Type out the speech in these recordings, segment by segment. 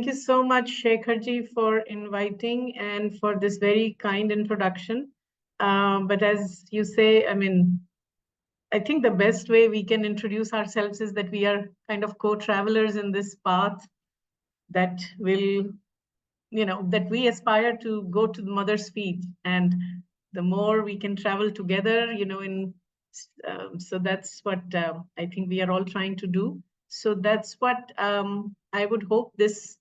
Thank you so much, Shekharji, for inviting and for this very kind introduction. But as you say, I mean, I think the best way we can introduce ourselves is that we are kind of co-travelers in this path that will, that we aspire to go to the mother's feet. And the more we can travel together, so that's what I think we are all trying to do. So that's what I would hope this,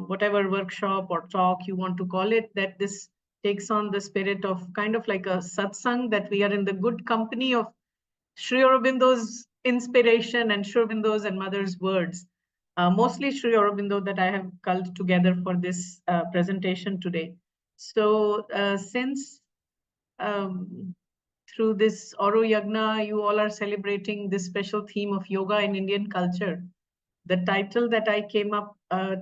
whatever workshop or talk you want to call it, that this takes on the spirit of kind of like a satsang, that we are in the good company of Sri Aurobindo's inspiration and Sri Aurobindo's and mother's words. Mostly Sri Aurobindo that I have culled together for this presentation today. So since through this AuroYajna, you all are celebrating this special theme of yoga in Indian culture. The title that I came up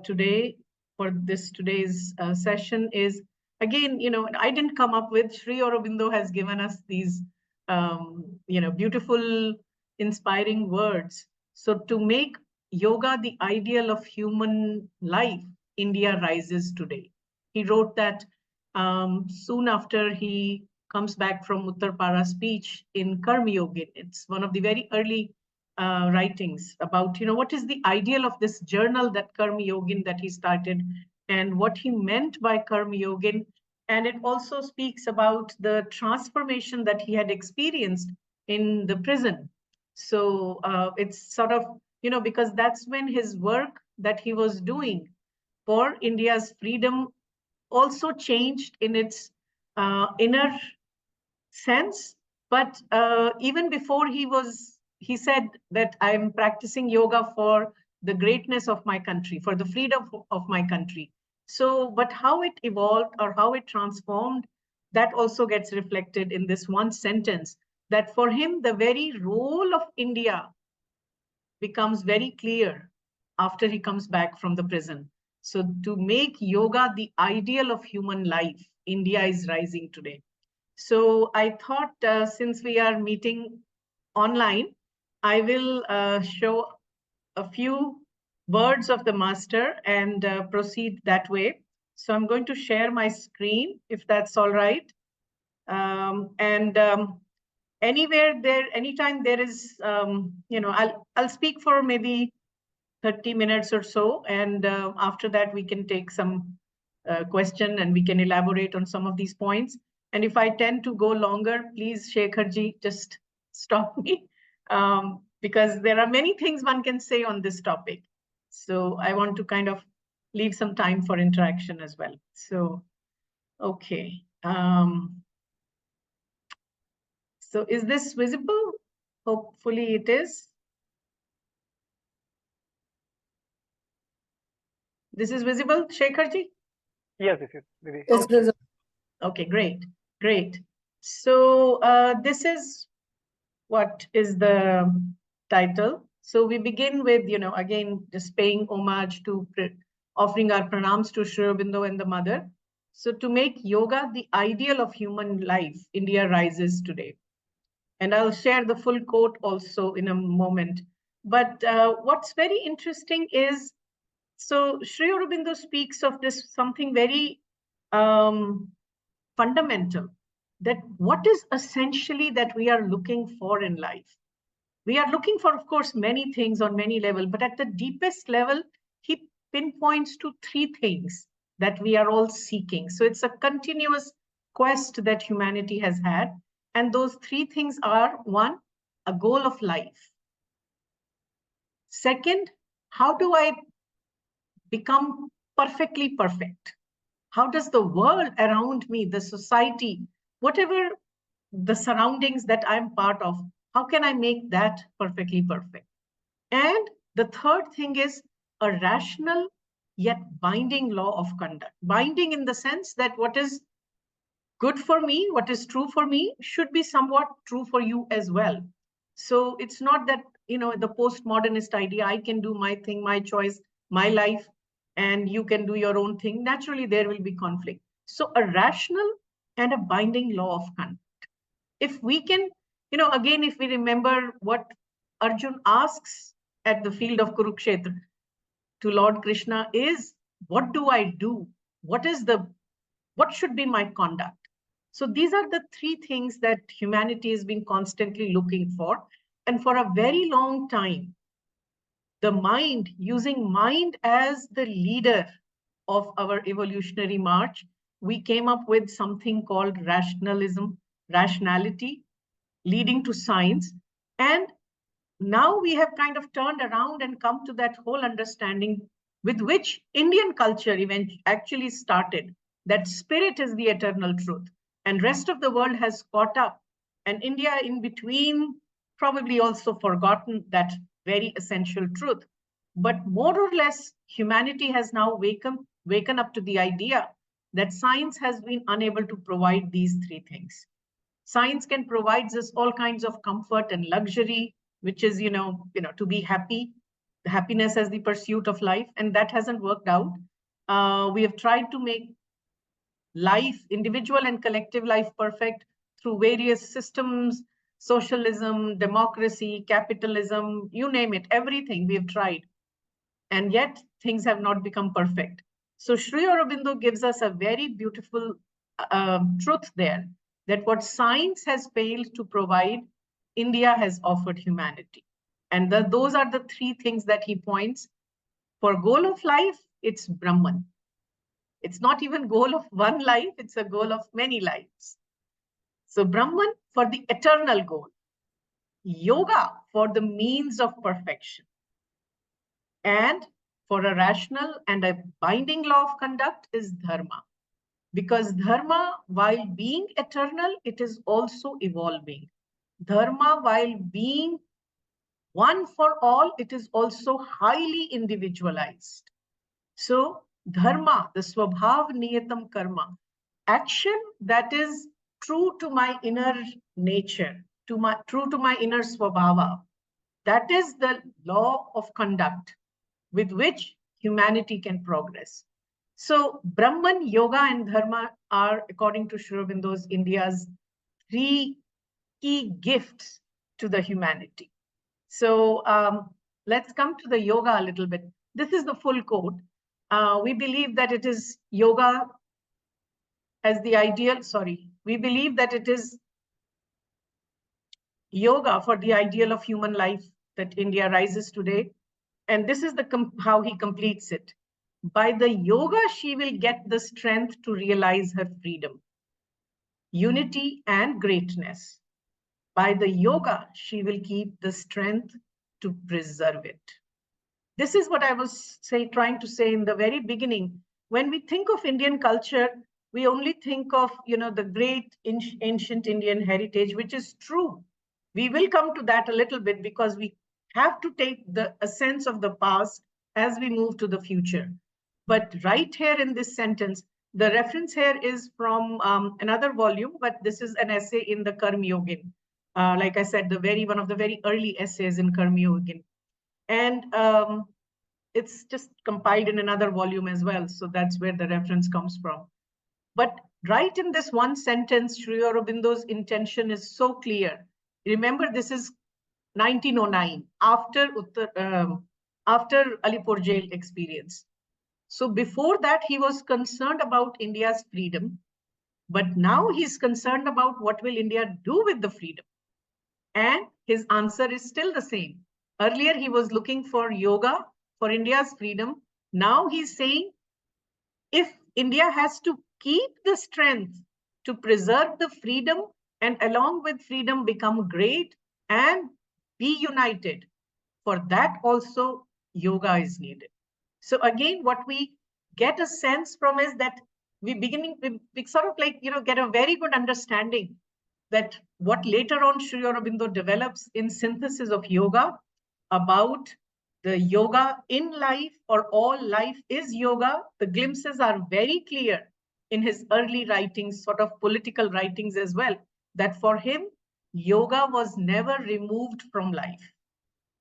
today for this today's session is, again, I didn't come up with, Sri Aurobindo has given us these, beautiful, inspiring words. So to make yoga the ideal of human life, India rises today. He wrote that soon after he comes back from Uttarpara speech in Karma Yoga. It's one of the very early writings about, what is the ideal of this journal, that Karma Yogin that he started, and what he meant by Karma Yogin. And it also speaks about the transformation that he had experienced in the prison. So it's sort of, because that's when his work that he was doing for India's freedom also changed in its inner sense. But even before he said that I'm practicing yoga for the greatness of my country, for the freedom of my country. So, but how it evolved or how it transformed, that also gets reflected in this one sentence, that for him, the very role of India becomes very clear after he comes back from the prison. So to make yoga the ideal of human life, India is rising today. So I thought since we are meeting online, I will show a few words of the master and proceed that way. So I'm going to share my screen, if that's all right. Anytime there is, I'll speak for maybe 30 minutes or so. And after that, we can take some question and we can elaborate on some of these points. And if I tend to go longer, please, Shekharji, just stop me, because there are many things one can say on this topic. So I want to kind of leave some time for interaction as well. So, okay. So is this visible? Hopefully it is. This is visible, Shekharji? Yes, it is. It's visible. Okay, great, great. So this is what is the title. So we begin with, again, just paying homage to, offering our pranams to Sri Aurobindo and the mother. So to make yoga the ideal of human life, India rises today. And I'll share the full quote also in a moment. But what's very interesting is, so Sri Aurobindo speaks of this something very fundamental, that what is essentially that we are looking for in life. We are looking for, of course, many things on many levels, but at the deepest level, he pinpoints to three things that we are all seeking. So it's a continuous quest that humanity has had. And those three things are: one, a goal of life. Second, how do I become perfectly perfect? How does the world around me, the society, whatever the surroundings that I'm part of, how can I make that perfectly perfect? And the third thing is a rational yet binding law of conduct. Binding in the sense that what is good for me, what is true for me, should be somewhat true for you as well. So it's not that, the postmodernist idea, I can do my thing, my choice, my life, and you can do your own thing. Naturally, there will be conflict. So a rational and a binding law of conduct. If we can, again, if we remember what Arjun asks at the field of Kurukshetra, to Lord Krishna is, what do I do? What should be my conduct? So these are the three things that humanity has been constantly looking for. And for a very long time, the mind, using mind as the leader of our evolutionary march, we came up with something called rationality, leading to science. And now we have kind of turned around and come to that whole understanding with which Indian culture actually started, that spirit is the eternal truth. And rest of the world has caught up. And India in between probably also forgotten that very essential truth. But more or less, humanity has now waken up to the idea that science has been unable to provide these three things. Science can provide us all kinds of comfort and luxury, which is, to be happy, happiness as the pursuit of life, and that hasn't worked out. We have tried to make life, individual and collective life, perfect through various systems, socialism, democracy, capitalism, you name it, everything we have tried. And yet things have not become perfect. So Sri Aurobindo gives us a very beautiful truth there, that what science has failed to provide, India has offered humanity. And those are the three things that he points. For goal of life, it's Brahman. It's not even goal of one life, it's a goal of many lives. So Brahman for the eternal goal, yoga for the means of perfection, and for a rational and a binding law of conduct is dharma. Because dharma, while being eternal, it is also evolving. Dharma, while being one for all, it is also highly individualized. So dharma, the swabhav niyatam karma, action that is true to my inner nature, true to my inner swabhava, that is the law of conduct with which humanity can progress. So Brahman, Yoga, and Dharma are, according to Sri Aurobindo's, India's three key gifts to the humanity. So let's come to the yoga a little bit. This is the full quote. We believe that it is yoga as the ideal, we believe that it is yoga for the ideal of human life that India rises today. And this is how he completes it. By the yoga, she will get the strength to realize her freedom, unity, and greatness. By the yoga, she will keep the strength to preserve it. This is what I was trying to say in the very beginning. When we think of Indian culture, we only think of, the great ancient Indian heritage, which is true. We will come to that a little bit because we have to take a sense of the past as we move to the future. But right here in this sentence, the reference here is from another volume, but this is an essay in the Karma Yogin. Like I said, one of the very early essays in Karma Yogin. And it's just compiled in another volume as well. So that's where the reference comes from. But right in this one sentence, Sri Aurobindo's intention is so clear. Remember, this is 1909, after Alipur jail experience. So before that, he was concerned about India's freedom. But now he's concerned about what will India do with the freedom. And his answer is still the same. Earlier, he was looking for yoga for India's freedom. Now he's saying, if India has to keep the strength to preserve the freedom and along with freedom become great and be united, for that also yoga is needed. So again, what we get a sense from is that we sort of get a very good understanding that what later on Sri Aurobindo develops in synthesis of yoga about the yoga in life, or all life is yoga. The glimpses are very clear in his early writings, sort of political writings as well, that for him, yoga was never removed from life,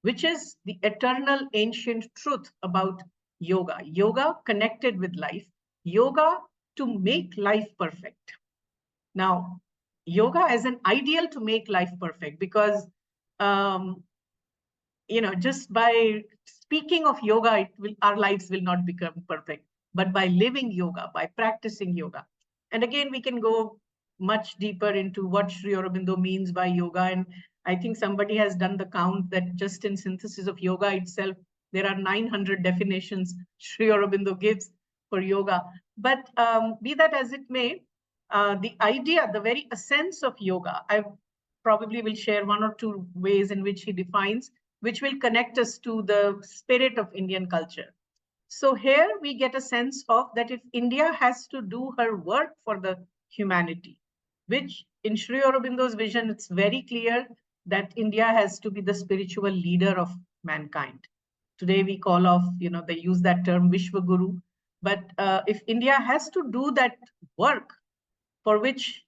which is the eternal ancient truth about yoga. Yoga connected with life, yoga to make life perfect. Now, yoga as an ideal to make life perfect, because just by speaking of yoga, our lives will not become perfect, but by living yoga, by practicing yoga. And again, we can go much deeper into what Sri Aurobindo means by yoga. And I think somebody has done the count that just in Synthesis of Yoga itself, there are 900 definitions Sri Aurobindo gives for yoga. But be that as it may, the idea, the very essence of yoga, I probably will share one or two ways in which he defines, which will connect us to the spirit of Indian culture. So here we get a sense of that if India has to do her work for the humanity, which in Sri Aurobindo's vision, it's very clear that India has to be the spiritual leader of mankind. Today we call off, they use that term Vishwaguru. But if India has to do that work for which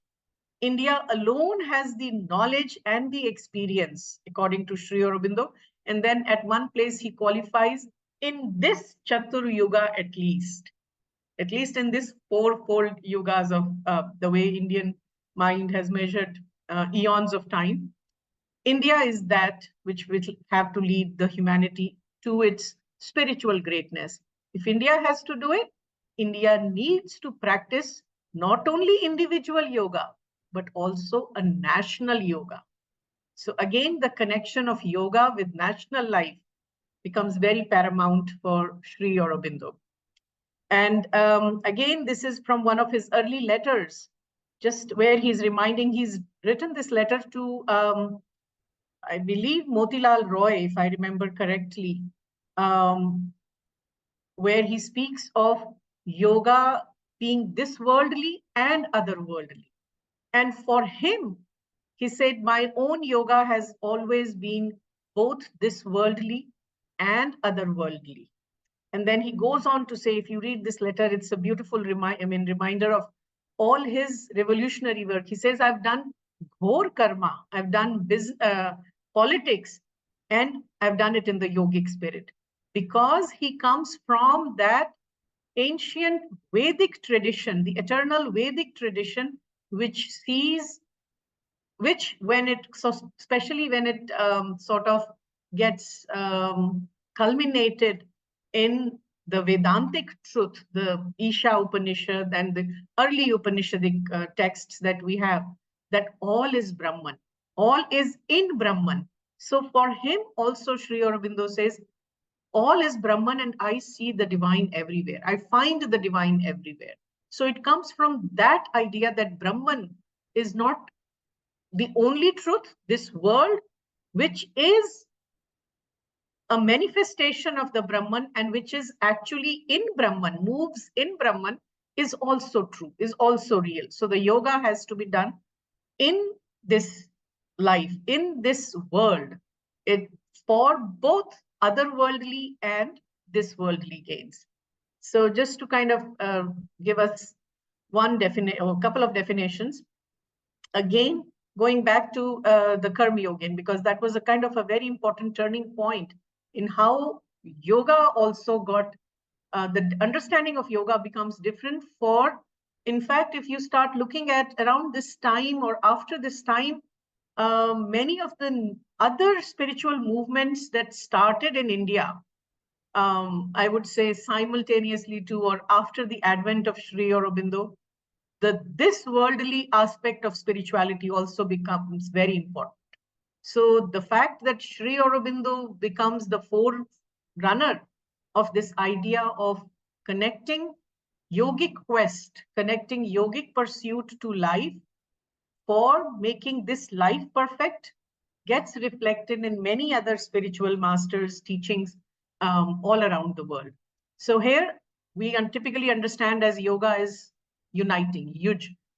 India alone has the knowledge and the experience, according to Sri Aurobindo. And then at one place he qualifies in this Chatur Yuga at least in this fourfold yugas of the way Indian mind has measured eons of time. India is that which will have to lead the humanity to its spiritual greatness. If India has to do it, India needs to practice not only individual yoga, but also a national yoga. So again, the connection of yoga with national life becomes very paramount for Sri Aurobindo. And again, this is from one of his early letters, just where he's written this letter to, I believe, Motilal Roy, if I remember correctly, where he speaks of yoga being this worldly and otherworldly. And for him, he said, my own yoga has always been both this worldly and otherworldly. And then he goes on to say, if you read this letter, it's a beautiful reminder of all his revolutionary work. He says, I've done ghor karma, I've done politics, and I've done it in the yogic spirit. Because he comes from that ancient Vedic tradition, the eternal Vedic tradition, which when it, so especially when it sort of gets culminated in the Vedantic truth, the Isha Upanishad and the early Upanishadic texts that we have, that all is Brahman, all is in Brahman. So for him also, Sri Aurobindo says, all is Brahman and I see the divine everywhere. I find the divine everywhere. So it comes from that idea that Brahman is not the only truth, this world, which is a manifestation of the Brahman and which is actually in Brahman, moves in Brahman, is also true, is also real. So the yoga has to be done in this life, in this world, for both otherworldly and this worldly gains. So just to kind of give us one definition or a couple of definitions, again, going back to the Karma Yoga, because that was a kind of a very important turning point in how yoga also got, the understanding of yoga becomes different for, in fact, if you start looking at around this time or after this time, many of the other spiritual movements that started in India, I would say simultaneously to or after the advent of Sri Aurobindo, this worldly aspect of spirituality also becomes very important. So the fact that Sri Aurobindo becomes the forerunner of this idea of connecting yogic quest, connecting yogic pursuit to life for making this life perfect, gets reflected in many other spiritual masters' teachings all around the world. So here we typically understand as yoga is uniting,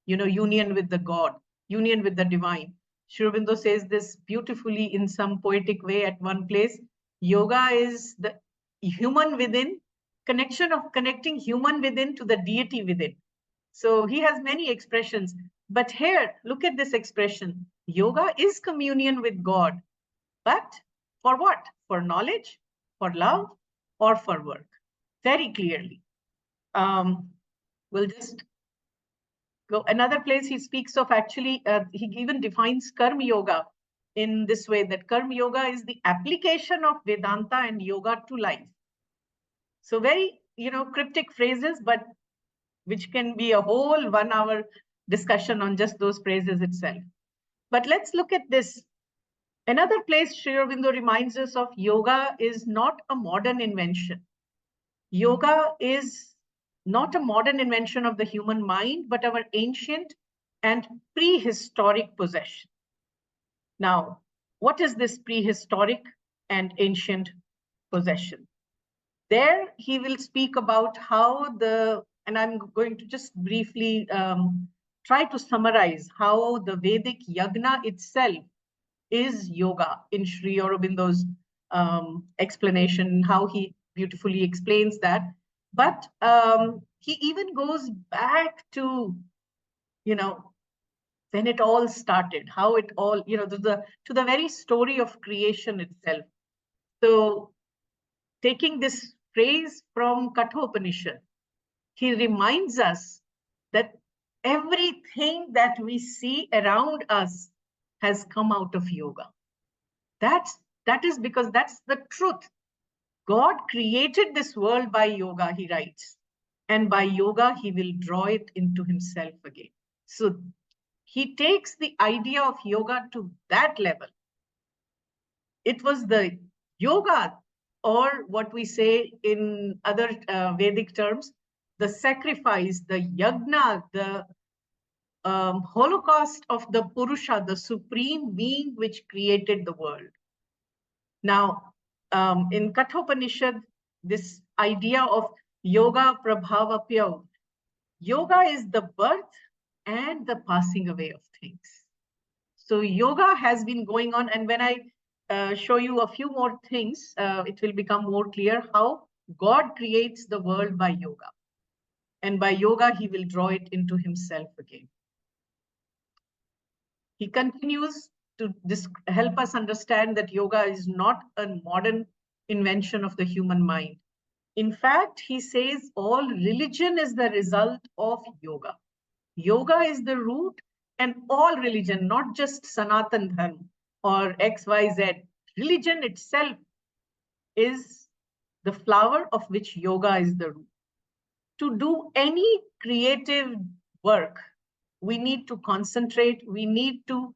union with the God, union with the divine. Sri Aurobindo says this beautifully in some poetic way at one place. Yoga is the human within, connecting human within to the deity within. So he has many expressions. But here, look at this expression. Yoga is communion with God. But for what? For knowledge, for love, or for work? Very clearly. We'll just go another place he speaks of, actually, he even defines karma yoga in this way, that Karma Yoga is the application of Vedanta and yoga to life. So very, cryptic phrases, but which can be a whole 1 hour discussion on just those phrases itself. But let's look at this. Another place Sri Aurobindo reminds us of, yoga is not a modern invention. Yoga is not a modern invention of the human mind, but our ancient and prehistoric possession. Now, what is this prehistoric and ancient possession? There he will speak about how and I'm going to just briefly try to summarize how the Vedic yajna itself is yoga in Sri Aurobindo's explanation, how he beautifully explains that. But he even goes back to, when it all started, how it all, to the very story of creation itself. So taking this phrase from Kathopanishad, he reminds us that everything that we see around us has come out of yoga. That is because that's the truth. God created this world by yoga, he writes, and by yoga, he will draw it into himself again. So he takes the idea of yoga to that level. It was the yoga, or what we say in other Vedic terms, the sacrifice, the yajna, the holocaust of the Purusha, the supreme being which created the world. Now, in Kathopanishad, this idea of yoga prabhavapyo, yoga is the birth and the passing away of things. So yoga has been going on, and when I show you a few more things, it will become more clear how God creates the world by yoga. And by yoga, he will draw it into himself again. He continues to help us understand that yoga is not a modern invention of the human mind. In fact, he says all religion is the result of yoga. Yoga is the root, and all religion, not just Sanatan Dharma or XYZ, religion itself is the flower of which yoga is the root. To do any creative work, we need to concentrate, we need to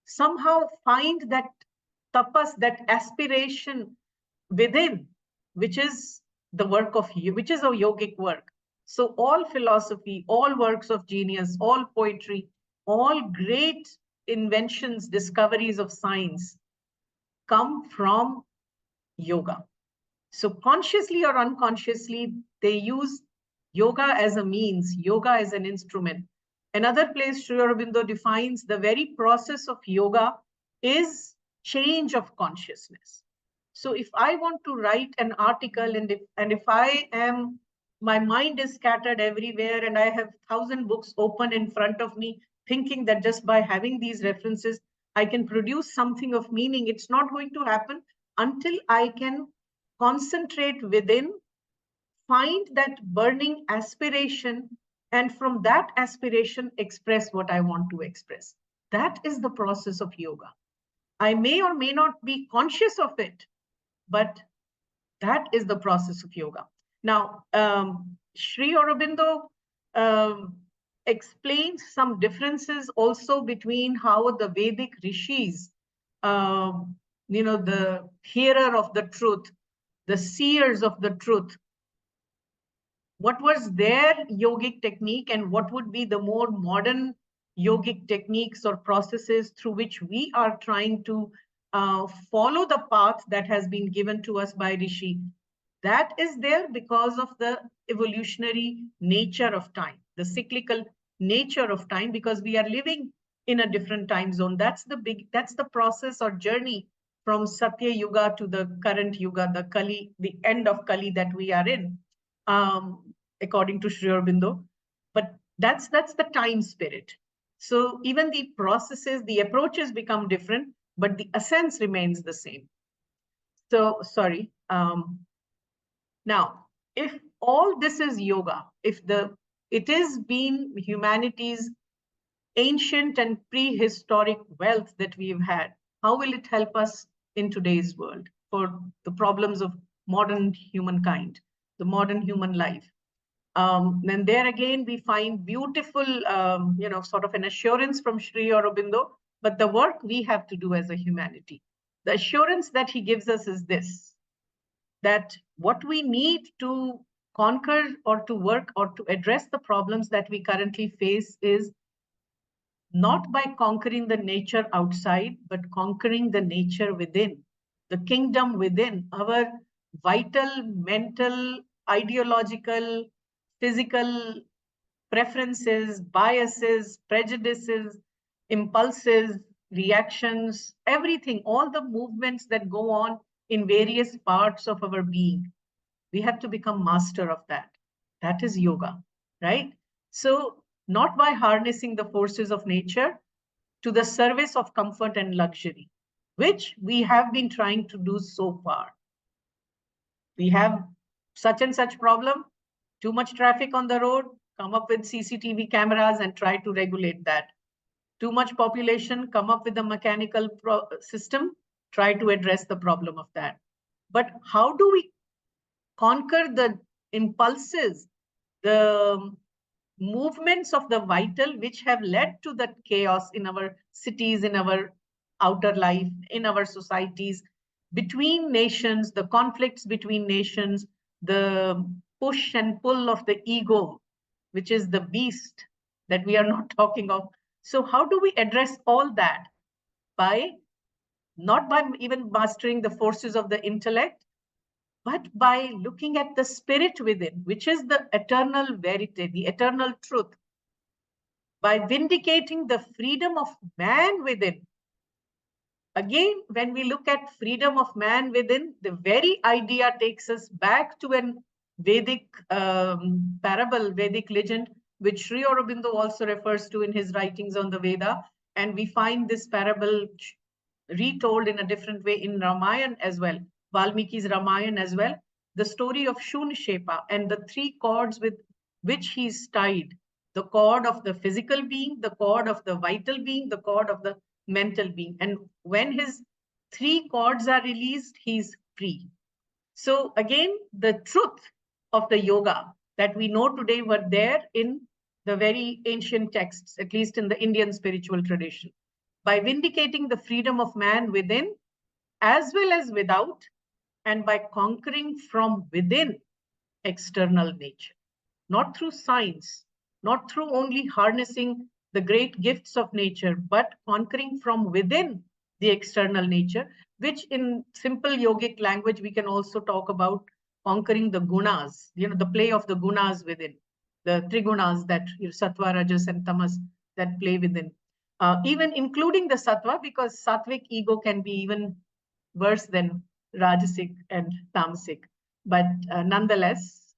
somehow find that tapas, that aspiration within, which is the work of you, which is a yogic work. So all philosophy, all works of genius, all poetry, all great inventions, discoveries of science come from yoga. So consciously or unconsciously, they use yoga as a means, yoga as an instrument. Another place Sri Aurobindo defines the very process of yoga is change of consciousness. So if I want to write an article, and if my mind is scattered everywhere and I have 1,000 books open in front of me, thinking that just by having these references, I can produce something of meaning, it's not going to happen until I can concentrate within, find that burning aspiration, and from that aspiration, express what I want to express. That is the process of yoga. I may or may not be conscious of it, but that is the process of yoga. Now, Sri Aurobindo explains some differences also between how the Vedic rishis, the hearer of the truth, the seers of the truth, what was their yogic technique and what would be the more modern yogic techniques or processes through which we are trying to follow the path that has been given to us by Rishi. That is there because of the evolutionary nature of time, the cyclical nature of time, because we are living in a different time zone. That's the process or journey from Satya Yuga to the current Yuga, the Kali, the end of Kali that we are in, according to Sri Aurobindo. But that's the time spirit. So even the processes, the approaches become different, but the essence remains the same. So, sorry. Now, if all this is yoga, if it is been humanity's ancient and prehistoric wealth that we've had, how will it help us in today's world for the problems of modern humankind, the modern human life? And there again, we find beautiful, sort of an assurance from Sri Aurobindo, but the work we have to do as a humanity. The assurance that he gives us is this, that what we need to conquer or to work or to address the problems that we currently face is not by conquering the nature outside, but conquering the nature within, the kingdom within, our vital, mental, ideological, physical preferences, biases, prejudices, impulses, reactions, everything, all the movements that go on in various parts of our being. We have to become master of that. That is yoga, right? So, not by harnessing the forces of nature to the service of comfort and luxury, which we have been trying to do so far. We have such and such problem, too much traffic on the road, come up with CCTV cameras and try to regulate that. Too much population, come up with a mechanical system, try to address the problem of that. But how do we conquer the impulses, the movements of the vital, which have led to the chaos in our cities, in our outer life, in our societies, between nations, the conflicts between nations, the push and pull of the ego, which is the beast that we are not talking of. So how do we address all that? By not by even mastering the forces of the intellect, but by looking at the spirit within, which is the eternal verity, the eternal truth, by vindicating the freedom of man within. Again, when we look at freedom of man within, the very idea takes us back to an Vedic parable, Vedic legend, which Sri Aurobindo also refers to in his writings on the Veda. And we find this parable retold in a different way in Ramayana as well, Valmiki's Ramayana as well, the story of Shunshepa and the three cords with which he's tied, the cord of the physical being, the cord of the vital being, the cord of the mental being. And when his three cords are released, he's free. So again, the truth of the yoga that we know today were there in the very ancient texts, at least in the Indian spiritual tradition. By vindicating the freedom of man within as well as without, and by conquering from within external nature, not through science, not through only harnessing the great gifts of nature, but conquering from within the external nature, which in simple yogic language, we can also talk about conquering the gunas, the play of the gunas within, the trigunas that sattva, rajas, and tamas that play within. Even including the sattva, because sattvic ego can be even worse than rajasic and tamasic. But nonetheless,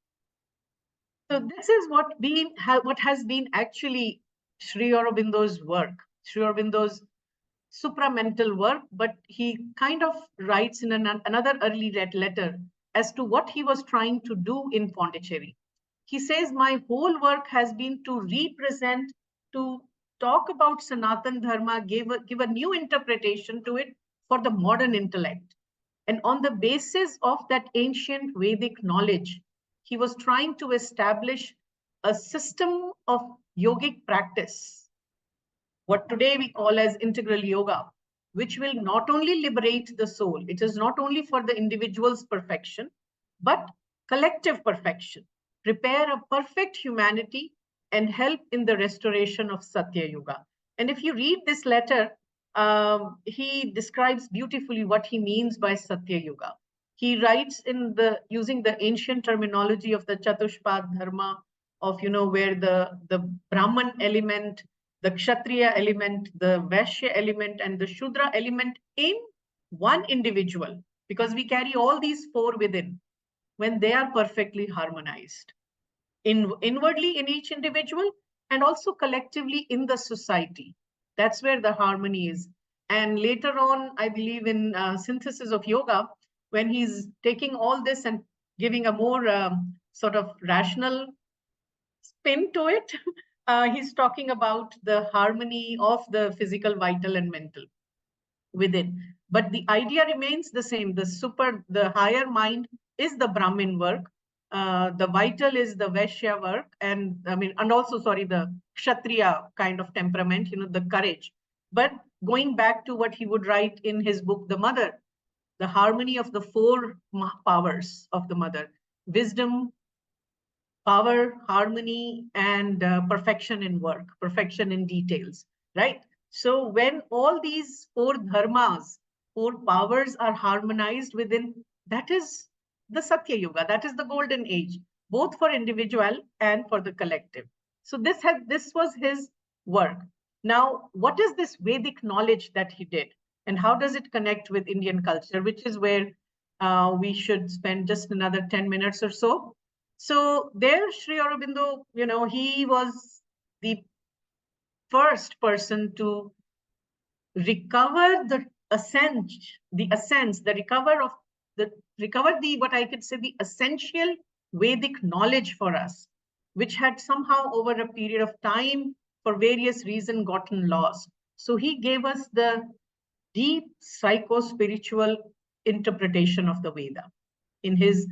so this is what has been actually Sri Aurobindo's work, Sri Aurobindo's supramental work, but he kind of writes in another early letter as to what he was trying to do in Pondicherry. He says, my whole work has been to represent, to talk about Sanatan Dharma, give a new interpretation to it for the modern intellect. And on the basis of that ancient Vedic knowledge, he was trying to establish a system of yogic practice, what today we call as integral yoga, which will not only liberate the soul, it is not only for the individual's perfection, but collective perfection, prepare a perfect humanity and help in the restoration of Satya Yuga. And if you read this letter, he describes beautifully what he means by Satya Yuga. He writes using the ancient terminology of the Chatushpad Dharma of, where the Brahman element, the Kshatriya element, the Vaishya element, and the Shudra element in one individual, because we carry all these four within, when they are perfectly harmonized inwardly in each individual and also collectively in the society. That's where the harmony is. And later on, I believe in Synthesis of Yoga, when he's taking all this and giving a more sort of rational spin to it, he's talking about the harmony of the physical, vital, and mental. within. But the idea remains the same. The higher mind is the Brahmin work. The vital is the Vaishya work, and also, sorry, the Kshatriya kind of temperament, the courage. But going back to what he would write in his book, The Mother, the harmony of the four powers of the mother: wisdom, power, harmony, and perfection in work, perfection in details, right? So when all these four dharmas, four powers are harmonized within, that is the Satya Yuga, that is the golden age, both for individual and for the collective. So this was his work. Now, what is this Vedic knowledge that he did? And how does it connect with Indian culture, which is where we should spend just another 10 minutes or so. So there, Sri Aurobindo, he was the first person to recover the what I could say, the essential Vedic knowledge for us, which had somehow over a period of time, for various reasons, gotten lost. So he gave us the deep psycho-spiritual interpretation of the Veda in his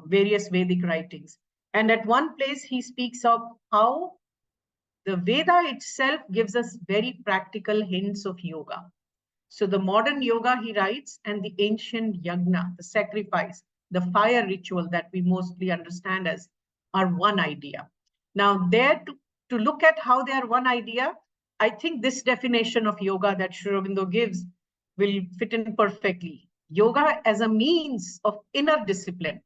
various Vedic writings. And at one place, he speaks of how the Veda itself gives us very practical hints of yoga. So the modern yoga, he writes, and the ancient yajna, the sacrifice, the fire ritual that we mostly understand as, are one idea. Now, there to look at how they are one idea, I think this definition of yoga that Sri Aurobindo gives will fit in perfectly. Yoga as a means of inner discipline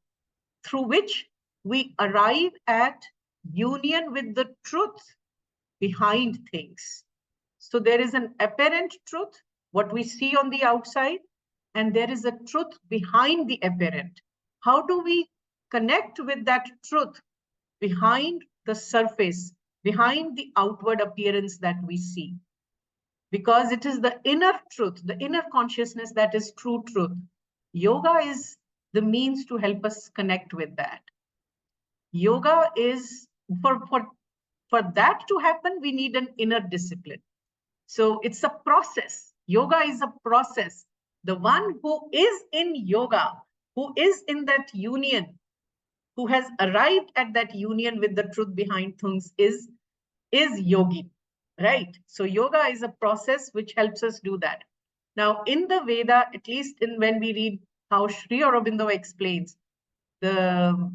through which we arrive at union with the truth behind things. So there is an apparent truth, what we see on the outside, and there is a truth behind the apparent. How do we connect with that truth behind the surface, behind the outward appearance that we see? Because it is the inner truth, the inner consciousness that is true truth. Yoga is the means to help us connect with that. Yoga is, for that to happen, we need an inner discipline. So it's a process. Yoga is a process. The one who is in yoga, who is in that union, who has arrived at that union with the truth behind things is yogi, right? So yoga is a process which helps us do that. Now, in the Veda, at least when we read how Sri Aurobindo explains the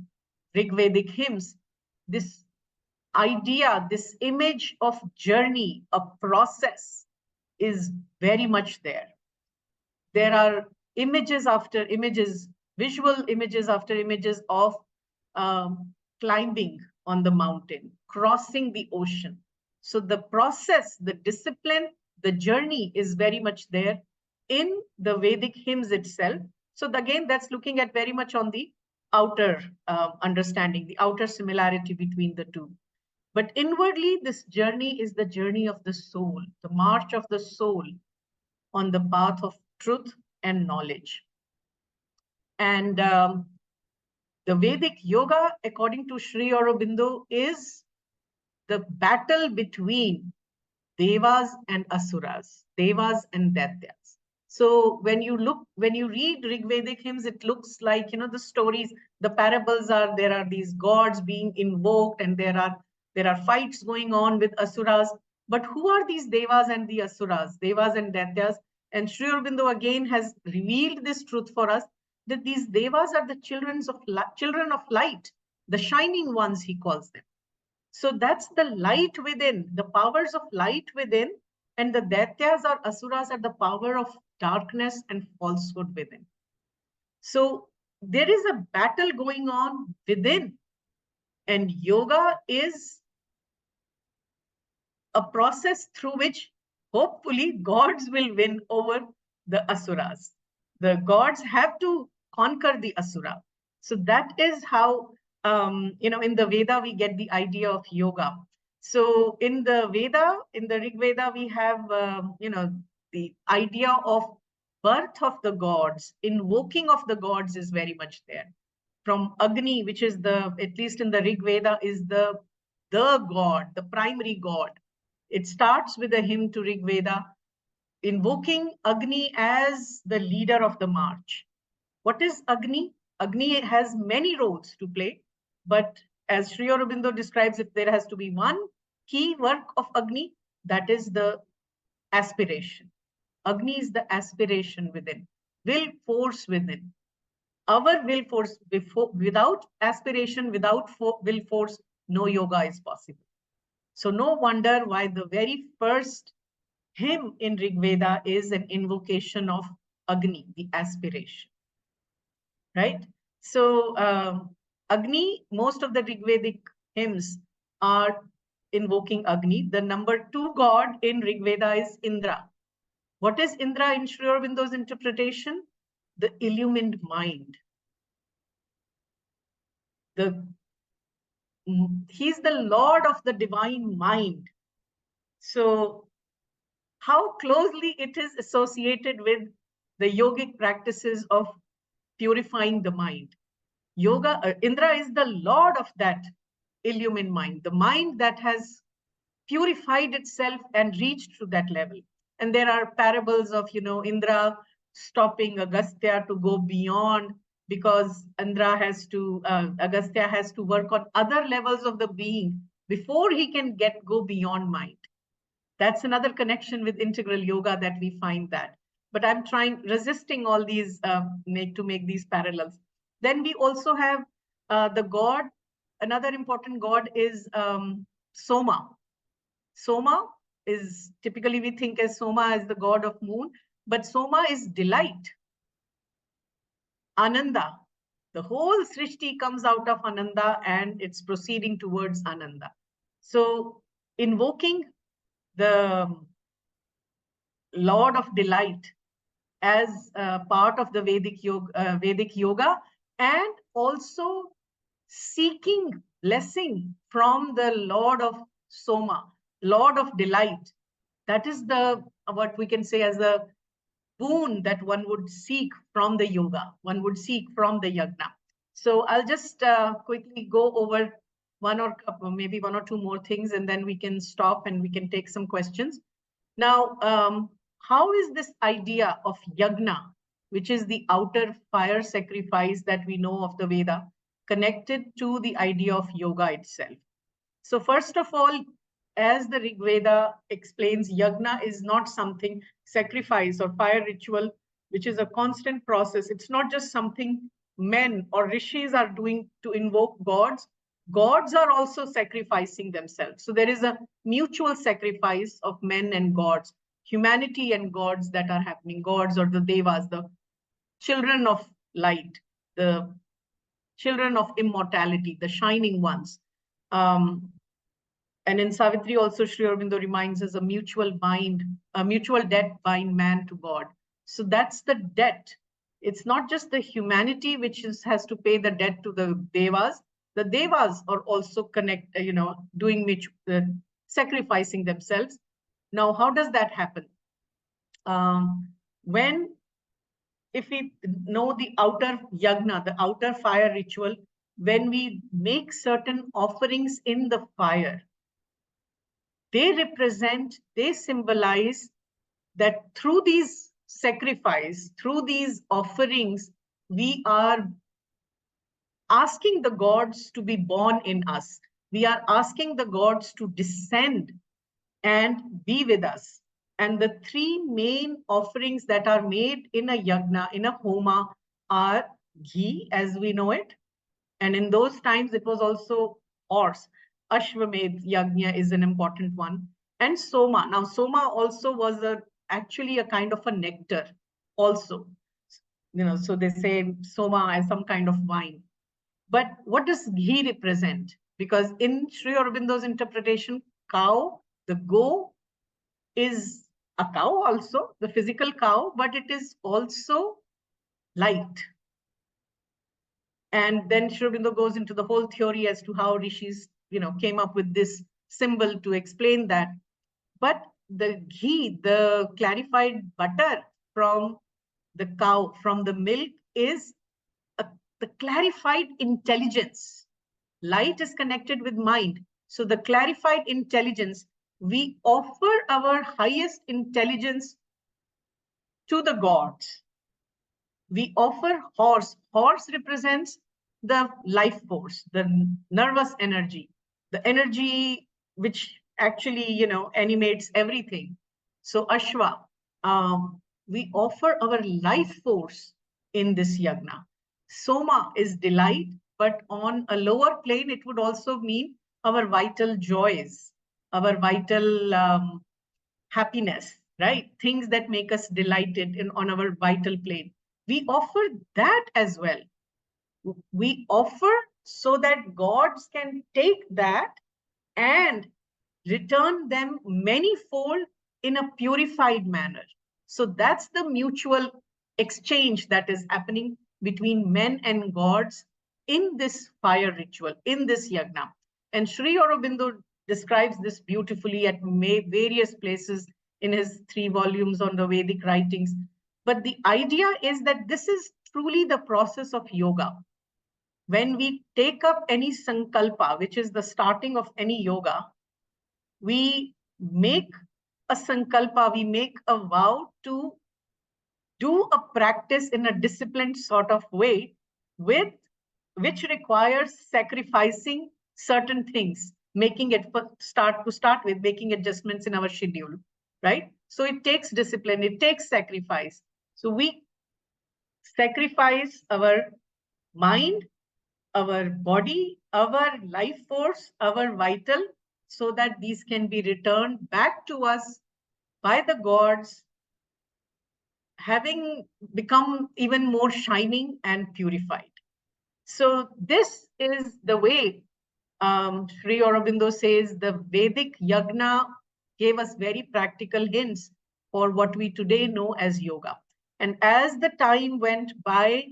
Rigvedic hymns, this idea, this image of journey, a process, is very much there. There are images after images, visual images after images of climbing on the mountain, crossing the ocean. So the process, the discipline, the journey is very much there in the Vedic hymns itself. So again, that's looking at very much on the outer understanding, the outer similarity between the two. But inwardly, this journey is the journey of the soul, the march of the soul on the path of truth and knowledge. And the Vedic yoga, according to Sri Aurobindo, is the battle between devas and asuras, devas and daityas. So when you read Rigvedic hymns, it looks like, the stories, the parables are, there are these gods being invoked, and there are fights going on with asuras. But who are these devas and the asuras, devas and daityas? And Sri Aurobindo again has revealed this truth for us, that these devas are the children of light, the shining ones, he calls them. So that's the light within, the powers of light within, and the daityas or asuras are the power of darkness and falsehood within. So there is a battle going on within, and yoga is a process through which hopefully gods will win over the asuras. The gods have to conquer the asura. So that is how, in the Veda, we get the idea of yoga. So in the Veda, in the Rig Veda, we have, the idea of birth of the gods, invoking of the gods is very much there. From Agni, which is at least in the Rig Veda, is the god, the primary god. It starts with a hymn to Rig Veda, invoking Agni as the leader of the march. What is Agni? Agni has many roles to play, but as Sri Aurobindo describes it, there has to be one key work of Agni, that is the aspiration. Agni is the aspiration within, will force within. Our will force, without aspiration, without will force, no yoga is possible. So no wonder why the very first hymn in Rig Veda is an invocation of Agni, the aspiration, right? So Agni, most of the Rigvedic hymns are invoking Agni. The number 2 god in Rig Veda is Indra. What is Indra in Sri Aurobindo's interpretation? The illumined mind. He's the Lord of the divine mind. So how closely it is associated with the yogic practices of purifying the mind. Yoga, Indra is the Lord of that illumined mind, the mind that has purified itself and reached to that level. And there are parables of, Indra stopping Agastya to go beyond, because Agastya has to work on other levels of the being before he can go beyond mind. That's another connection with integral yoga that we find that. But I'm resisting all these to make these parallels. Then we also have the god. Another important god is Soma. Soma is typically we think as Soma as the god of moon, but Soma is delight, Ananda. The whole Srishti comes out of Ananda and it's proceeding towards Ananda. So invoking the Lord of delight as part of the Vedic yoga, and also seeking blessing from the Lord of Soma, Lord of delight. That is what we can say as a boon that one would seek from the yoga, one would seek from the yajna. So I'll just quickly go over maybe one or two more things, and then we can stop and we can take some questions. Now, how is this idea of yajna, which is the outer fire sacrifice that we know of the Veda, connected to the idea of yoga itself? So first of all, as the Rig Veda explains, yajna is not something, sacrifice or fire ritual, which is a constant process. It's not just something men or rishis are doing to invoke gods. Gods are also sacrificing themselves. So there is a mutual sacrifice of men and gods, humanity and gods that are happening, gods or the devas, the children of light, the children of immortality, the shining ones. And in Savitri also, Sri Aurobindo reminds us a mutual debt bind man to God. So that's the debt. It's not just the humanity which has to pay the debt to the devas. The devas are also sacrificing themselves. Now, how does that happen? If we know the outer yajna, the outer fire ritual, when we make certain offerings in the fire, they symbolize that through these sacrifice, through these offerings, we are asking the gods to be born in us. We are asking the gods to descend and be with us. And the three main offerings that are made in a yajna, in a homa, are ghee, as we know it. And in those times, it was also horse. Ashwamedh yajna is an important one. And soma. Now, soma also was actually a kind of a nectar also. So they say soma as some kind of wine. But what does ghee represent? Because in Sri Aurobindo's interpretation, cow, the go, is a cow also, the physical cow, but it is also light. And then Sri Aurobindo goes into the whole theory as to how rishis, came up with this symbol to explain that. But the ghee, the clarified butter from the cow, from the milk, is the clarified intelligence. Light is connected with mind. So the clarified intelligence, we offer our highest intelligence to the gods. We offer horse. Horse represents the life force, the nervous energy, the energy which actually, animates everything. So Ashwa, we offer our life force in this yagna. Soma is delight, but on a lower plane, it would also mean our vital joys, our vital happiness, right? Things that make us delighted on our vital plane. We offer that as well. We offer so that gods can take that and return them manyfold in a purified manner. So that's the mutual exchange that is happening between men and gods in this fire ritual, in this yagna. And Sri Aurobindo describes this beautifully at various places in his 3 volumes on the Vedic writings. But the idea is that this is truly the process of yoga. When we take up any sankalpa, which is the starting of any yoga, we make a sankalpa, we make a vow to do a practice in a disciplined sort of way, which requires sacrificing certain things, making it start with making adjustments in our schedule, right? So it takes discipline, it takes sacrifice. So we sacrifice our mind, our body, our life force, our vital, so that these can be returned back to us by the gods, having become even more shining and purified. So this is the way Sri Aurobindo says the Vedic yagna gave us very practical hints for what we today know as yoga. And as the time went by,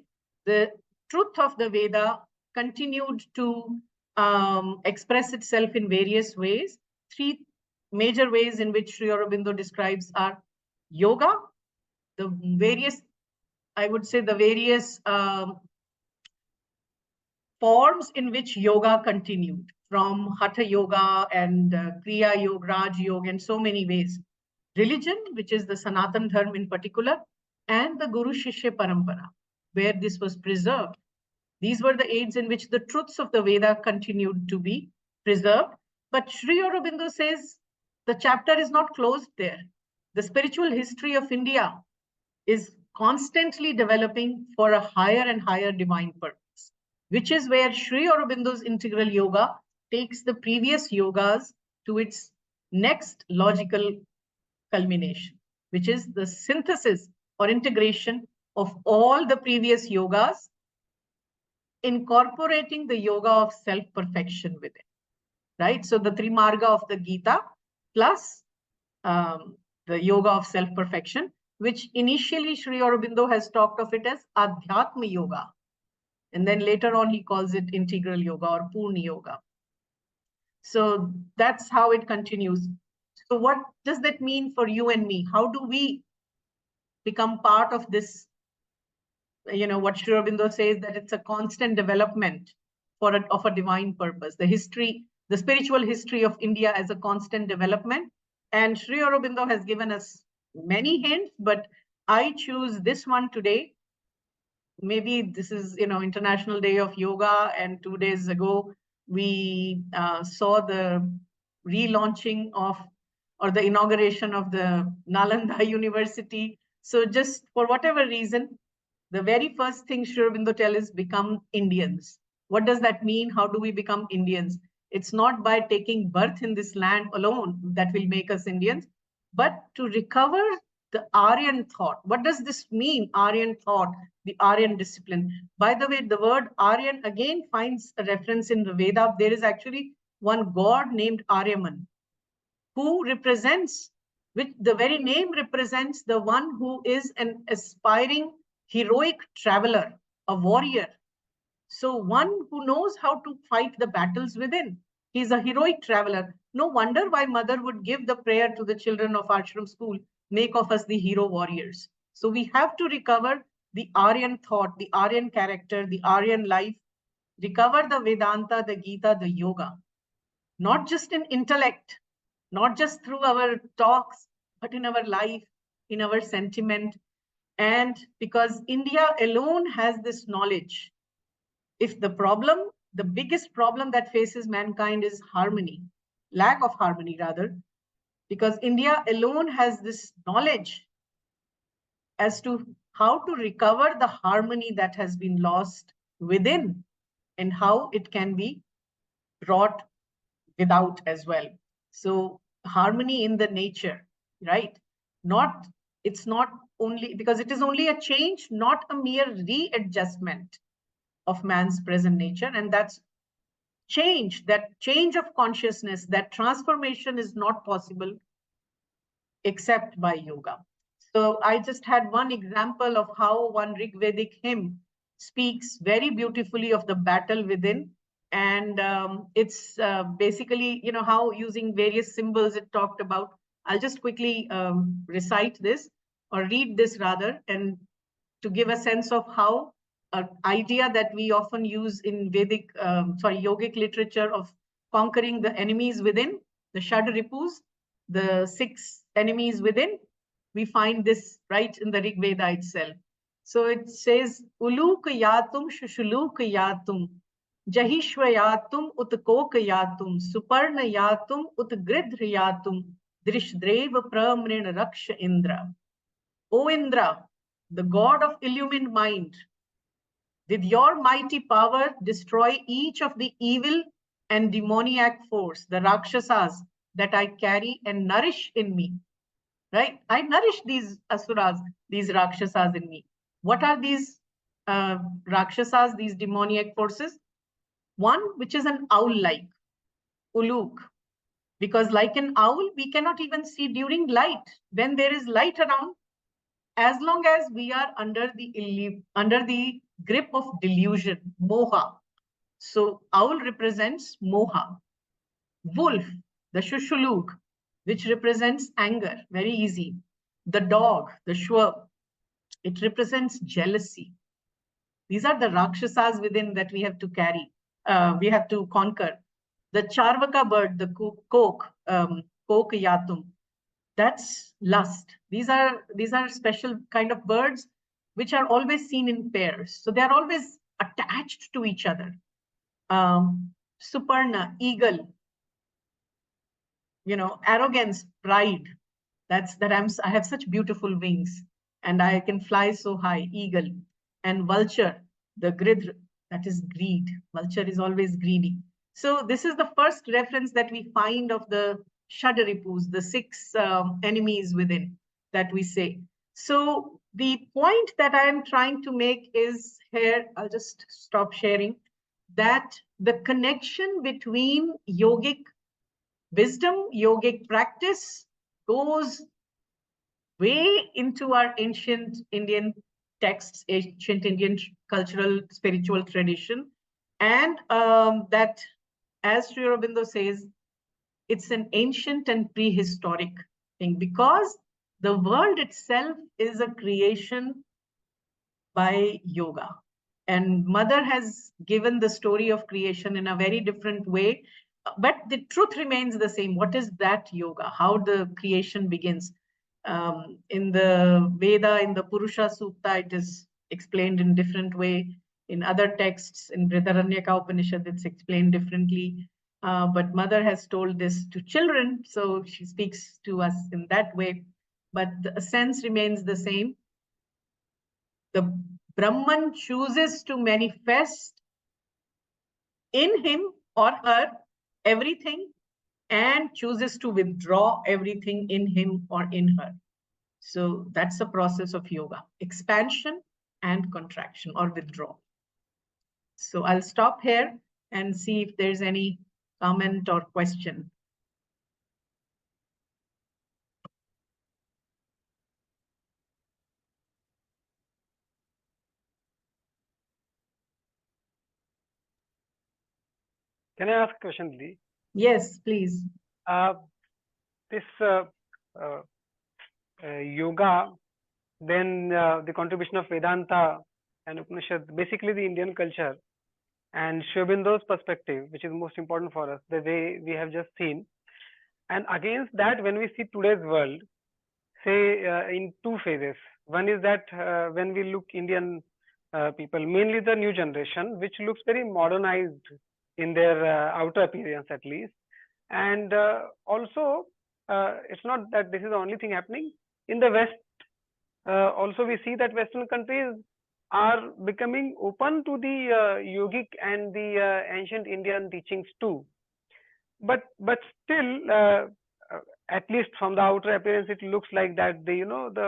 the truth of the Veda continued to express itself in various ways. 3 major ways in which Sri Aurobindo describes are yoga, the various, I would say, the various forms in which yoga continued, from Hatha Yoga and Kriya Yoga, Raj Yoga, and so many ways. Religion, which is the Sanatan Dharma in particular, and the Guru Shishya Parampara, where this was preserved. These were the aids in which the truths of the Veda continued to be preserved. But Sri Aurobindo says the chapter is not closed there. The spiritual history of India is constantly developing for a higher and higher divine purpose, which is where Sri Aurobindo's integral yoga takes the previous yogas to its next logical culmination, which is the synthesis or integration of all the previous yogas, incorporating the yoga of self-perfection within, right? So the Trimarga of the Gita plus the yoga of self-perfection, which initially Sri Aurobindo has talked of it as Adhyatma Yoga. And then later on, he calls it integral yoga or Purna Yoga. So that's how it continues. So what does that mean for you and me? How do we become part of this? What Sri Aurobindo says, that it's a constant development of a divine purpose. The spiritual history of India as a constant development. And Sri Aurobindo has given us many hints, but I choose this one today. Maybe this is, International Day of Yoga, and 2 days ago, we saw the relaunching or the inauguration of the Nalanda University. So just for whatever reason, the very first thing Sri Aurobindo tells is become Indians. What does that mean? How do we become Indians? It's not by taking birth in this land alone that will make us Indians, but to recover the Aryan thought. What does this mean, Aryan thought, the Aryan discipline? By the way, the word Aryan again finds a reference in the Veda. There is actually one god named Aryaman, who represents, which the very name represents the one who is an aspiring heroic traveler, a warrior. So one who knows how to fight the battles within. He's a heroic traveler. No wonder why mother would give the prayer to the children of ashram school, make of us the hero warriors. So we have to recover the Aryan thought, the Aryan character, the Aryan life, recover the Vedanta, the Gita, the yoga, not just in intellect, not just through our talks, but in our life, in our sentiment, And because India alone has this knowledge, if the biggest problem that faces mankind is harmony, lack of harmony rather, because India alone has this knowledge as to how to recover the harmony that has been lost within and how it can be brought without as well. So harmony in the nature, right? Not, it's not only because it is only a change, not a mere readjustment of man's present nature. And that's change, that change of consciousness, that transformation is not possible except by yoga. So I just had one example of how one Rigvedic hymn speaks very beautifully of the battle within. And it's basically, you know, how using various symbols it talked about. I'll just quickly recite this or read this rather, and to give a sense of how an idea that we often use in yogic literature of conquering the enemies within, the Shadripus, the 6 enemies within, we find this right in the Rig Veda itself. So it says, Uluk yatum shushuluk yatum, Jahishwa yatum utkok yatum, Suparna yatum utgridhr yatum, Drishdreva pramrin raksha Indra. O Indra, the god of illumined mind, with your mighty power, destroy each of the evil and demoniac force, the Rakshasas that I carry and nourish in me. Right? I nourish these asuras, these Rakshasas in me. What are these Rakshasas, these demoniac forces? One, which is an owl-like, Uluk. Because like an owl, we cannot even see during light. When there is light around, as long as we are under the grip of delusion, moha. So owl represents moha. Wolf, the shushuluk, which represents anger, very easy. The dog, the shwa, it represents jealousy. These are the rakshasas within that we have to carry, we have to conquer. The charvaka bird, the cock yatum, that's lust. These are special kind of birds which are always seen in pairs. So they are always attached to each other. Suparna, eagle, you know, arrogance, pride. I have such beautiful wings and I can fly so high, eagle. And vulture, the gridhr, that is greed. Vulture is always greedy. So this is the first reference that we find of the Shadripus, the 6 enemies within that we say. So the point that I am trying to make is here, I'll just stop sharing, that the connection between yogic wisdom, yogic practice goes way into our ancient Indian texts, ancient Indian cultural, spiritual tradition. And that, as Sri Aurobindo says, it's an ancient and prehistoric thing because the world itself is a creation by yoga. And Mother has given the story of creation in a very different way, but the truth remains the same. What is that yoga? How the creation begins? In the Veda, in the Purusha Sutta, it is explained in different way. In other texts, in Brihadaranyaka Upanishad, it's explained differently. But Mother has told this to children, so she speaks to us in that way. But the sense remains the same. The Brahman chooses to manifest in him or her everything and chooses to withdraw everything in him or in her. So that's the process of yoga, expansion and contraction or withdrawal. So I'll stop here and see if there's any comment or question. Can I ask a question, Lee? Yes, please. This yoga, then the contribution of Vedanta and Upanishad, basically the Indian culture, and Sri Aurobindo's perspective, which is most important for us, the way we have just seen. And against that, when we see today's world, say in 2 phases, One is that when we look Indian people, mainly the new generation, which looks very modernized in their outer appearance at least, and also it's not that this is the only thing happening in the West. Also, we see that Western countries are becoming open to the yogic and the ancient Indian teachings too. But still, at least from the outer appearance, it looks like that the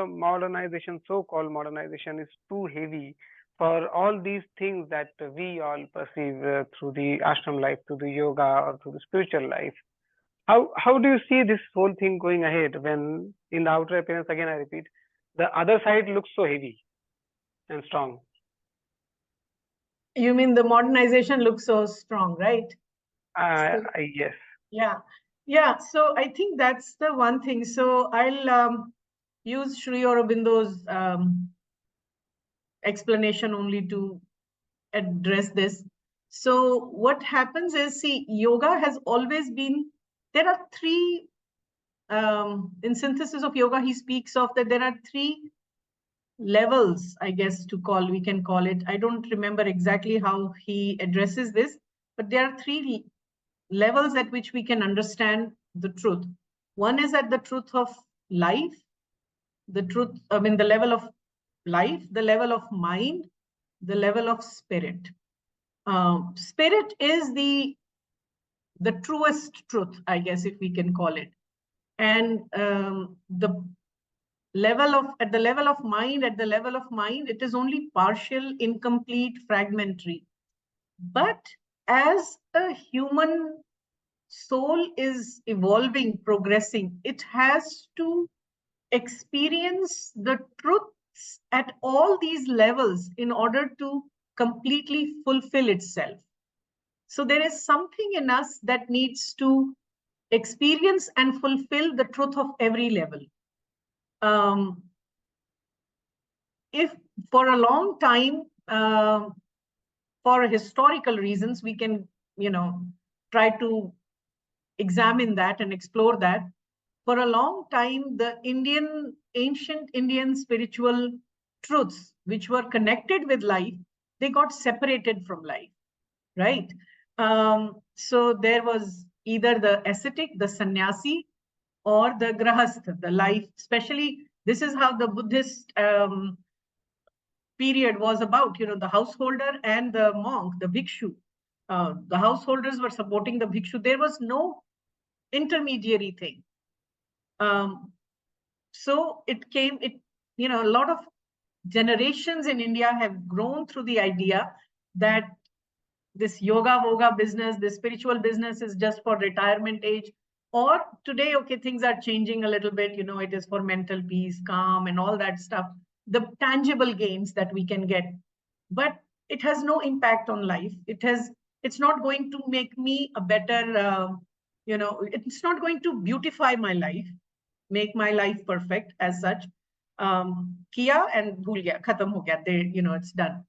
modernization, so-called modernization, is too heavy for all these things that we all perceive through the ashram life, through the yoga, or through the spiritual life. How do you see this whole thing going ahead when in the outer appearance, again I repeat, the other side looks so heavy and strong? You mean the modernization looks so strong, right? Yes. Yeah. Yeah. So I think that's the one thing. So I'll use Sri Aurobindo's explanation only to address this. So what happens is, see, yoga has always been, there are three, in synthesis of yoga, he speaks of that there are three levels, I guess, we can call it. I don't remember exactly how he addresses this, but there are three levels at which we can understand the truth. One is at the truth of life, the level of life, the level of mind, the level of spirit. Spirit is the truest truth, I guess, if we can call it. And at the level of mind, it is only partial, incomplete, fragmentary. But as a human soul is evolving, progressing, it has to experience the truths at all these levels in order to completely fulfill itself. So there is something in us that needs to experience and fulfill the truth of every level. If for a long time, for historical reasons, we can, try to examine that and explore that. For a long time, the ancient Indian spiritual truths, which were connected with life, they got separated from life, right? So there was either the ascetic, the sannyasi, or the grahastha, the life. Especially, this is how the Buddhist period was about. The householder and the monk, the bhikshu. The householders were supporting the bhikshu. There was no intermediary thing. So a lot of generations in India have grown through the idea that this yoga voga business, this spiritual business is just for retirement age. Or today, okay, things are changing a little bit, it is for mental peace, calm, and all that stuff, the tangible gains that we can get. But it has no impact on life. It's not going to make me a better, it's not going to beautify my life, make my life perfect as such. Kiya and bhul gaya, khatam ho gaya, it's done.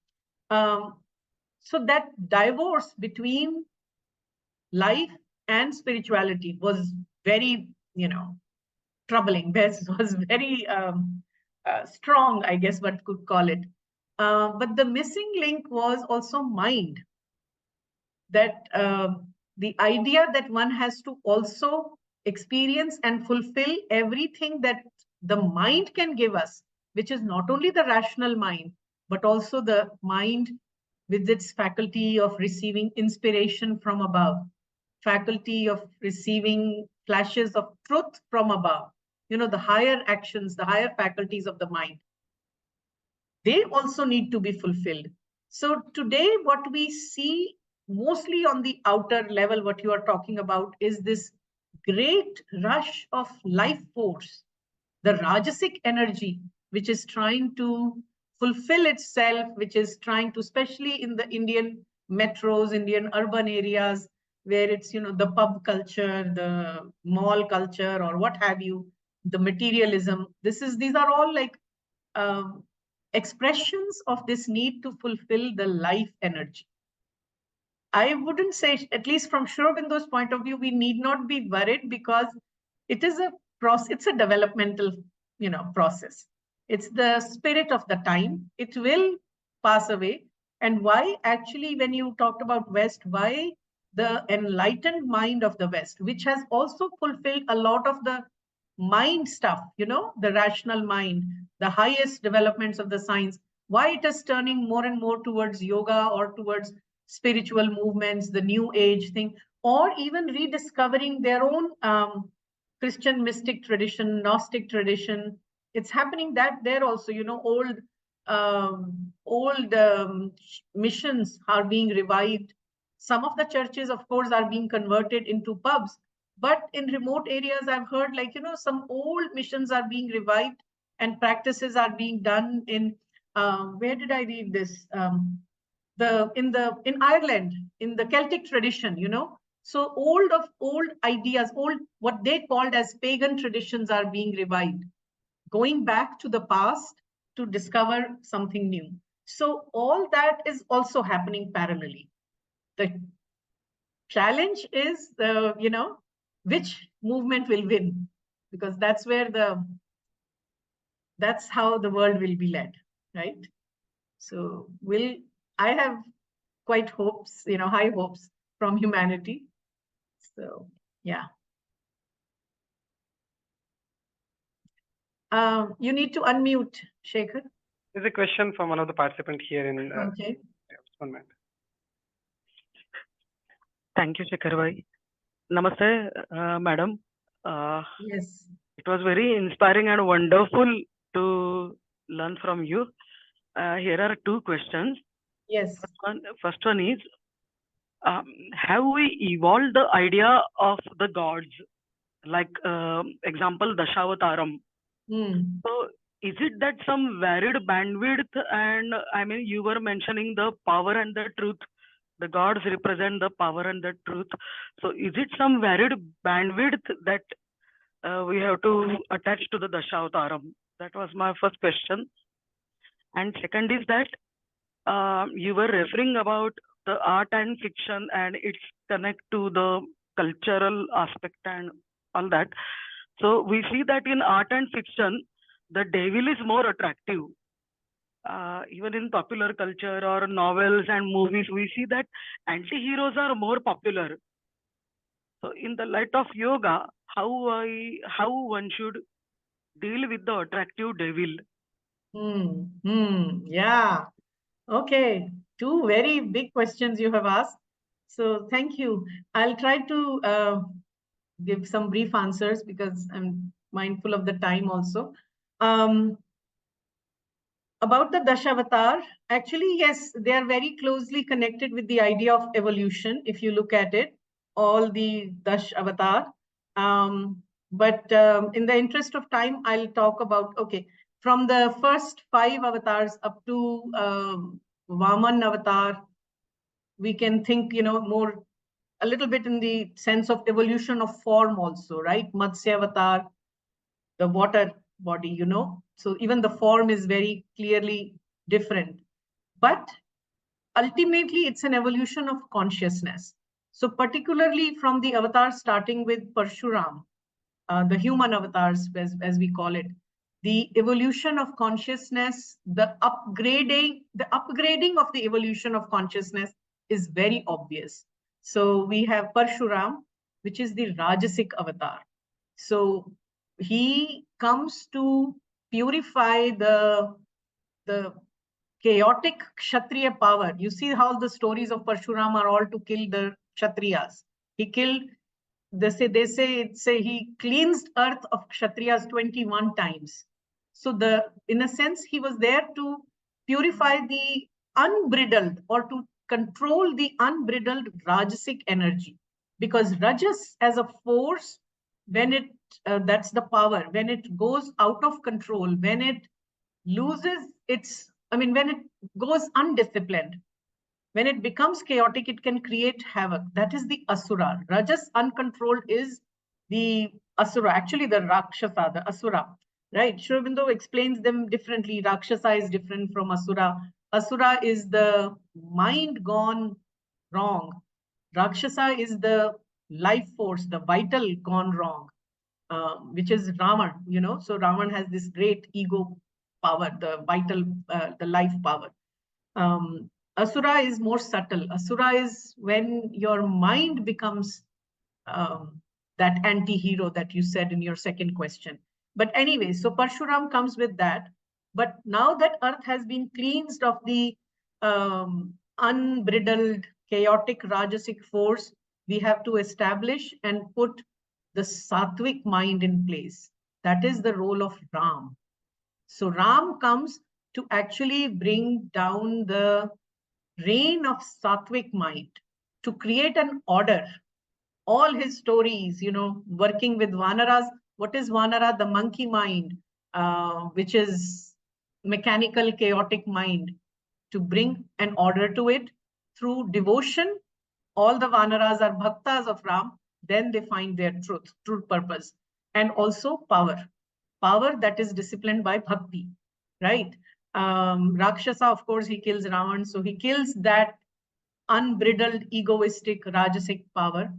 So that divorce between life and spirituality was very, troubling. This was very strong, I guess one could call it. But the missing link was also mind. That the idea that one has to also experience and fulfill everything that the mind can give us, which is not only the rational mind, but also the mind with its faculty of receiving inspiration from above, faculty of receiving flashes of truth from above, the higher actions, the higher faculties of the mind. They also need to be fulfilled. So today, what we see mostly on the outer level, what you are talking about, is this great rush of life force, the Rajasic energy, which is trying to fulfill itself, which is trying to, especially in the Indian metros, Indian urban areas, where it's, the pub culture, the mall culture, or what have you, the materialism. These are all like expressions of this need to fulfill the life energy. I wouldn't say, at least from Sri Aurobindo's point of view, we need not be worried, because it is a process, it's a developmental, process. It's the spirit of the time. It will pass away. And why actually, when you talked about West, why the enlightened mind of the West, which has also fulfilled a lot of the mind stuff, the rational mind, the highest developments of the science, why it is turning more and more towards yoga or towards spiritual movements, the new age thing, or even rediscovering their own Christian mystic tradition, Gnostic tradition. It's happening that there also, old missions are being revived. Some of the churches, of course, are being converted into pubs, but in remote areas, I've heard some old missions are being revived and practices are being done in, where did I read this? In Ireland, in the Celtic tradition, So old ideas, old what they called as pagan traditions are being revived, going back to the past to discover something new. So all that is also happening parallelly. The challenge is which movement will win, because that's how the world will be led, right? So I have quite hopes, high hopes from humanity. So yeah. You need to unmute, Shekhar. There's a question from one of the participants here in Okay. 1 minute. Thank you, Shekhar bhai. Namaste, madam. Yes. It was very inspiring and wonderful to learn from you. Here are two questions. Yes. First one is, have we evolved the idea of the gods? Like, example, Dashavataram. So, is it that some varied bandwidth? And I mean, you were mentioning the power and the truth. The gods represent the power and the truth. So, is it some varied bandwidth that we have to attach to the Dashavataram? That was my first question. And second is that you were referring about the art and fiction and its connect to the cultural aspect and all that. So we see that in art and fiction, the devil is more attractive. Even in popular culture or novels and movies, we see that anti-heroes are more popular. So in the light of yoga, how one should deal with the attractive devil? Yeah. Okay. Two very big questions you have asked. So thank you. I'll try to give some brief answers because I'm mindful of the time also. About the Dashavatar, actually, yes, they are very closely connected with the idea of evolution. If you look at it, all the Dash Avatar. But in the interest of time, I'll talk about, okay, from the first 5 avatars up to Vaman avatar, we can think, more a little bit in the sense of evolution of form also, right? Matsya avatar, the water body, So even the form is very clearly different. But ultimately, it's an evolution of consciousness. So particularly from the avatar starting with Parshuram, the human avatars, as we call it, the evolution of consciousness, the upgrading of the evolution of consciousness is very obvious. So we have Parshuram, which is the Rajasic avatar. So he comes to purify the chaotic Kshatriya power. You see how the stories of Parshuram are all to kill the Kshatriyas. He killed, they say he cleansed earth of Kshatriyas 21 times. So in a sense, he was there to purify the unbridled or to control the unbridled Rajasic energy. Because Rajas as a force, when that's the power, when it goes out of control, when it loses when it goes undisciplined, when it becomes chaotic, it can create havoc. That is the Asura. Rajas uncontrolled is the Asura, actually the Rakshasa, the Asura, right? Sri Aurobindo explains them differently. Rakshasa is different from Asura. Asura is the mind gone wrong. Rakshasa is the life force, the vital gone wrong, which is Ravan, So Ravan has this great ego power, the vital, the life power. Asura is more subtle. Asura is when your mind becomes that anti-hero that you said in your second question. But anyway, so Parshuram comes with that. But now that earth has been cleansed of the unbridled, chaotic, rajasic force, we have to establish and put the sattvic mind in place. That is the role of Ram. So Ram comes to actually bring down the reign of sattvic mind, to create an order. All his stories, working with Vanaras. What is Vanara? The monkey mind, which is mechanical, chaotic mind, to bring an order to it through devotion. All the Vanaras are bhaktas of Ram. Then they find their true purpose. And also power that is disciplined by bhakti, right? Rakshasa, of course, he kills Ravan. So he kills that unbridled, egoistic, rajasic power.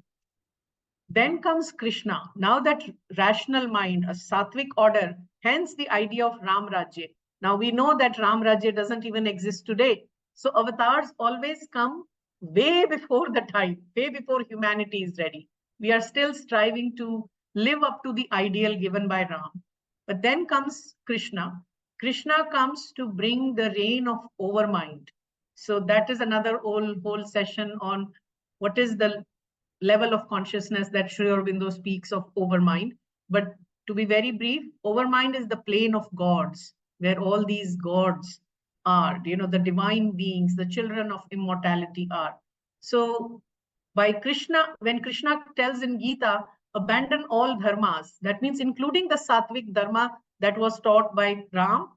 Then comes Krishna. Now that rational mind, a sattvic order, hence the idea of Ram Rajya. Now we know that Ram Rajya doesn't even exist today. So avatars always come way before the time, way before humanity is ready. We are still striving to live up to the ideal given by Ram. But then comes Krishna. Krishna comes to bring the reign of overmind. So that is another whole session on what is the level of consciousness that Sri Aurobindo speaks of overmind. But to be very brief, overmind is the plane of gods, where all these gods are, the divine beings, the children of immortality are. So by Krishna, when Krishna tells in Gita, abandon all dharmas, that means including the sattvic dharma that was taught by Ram,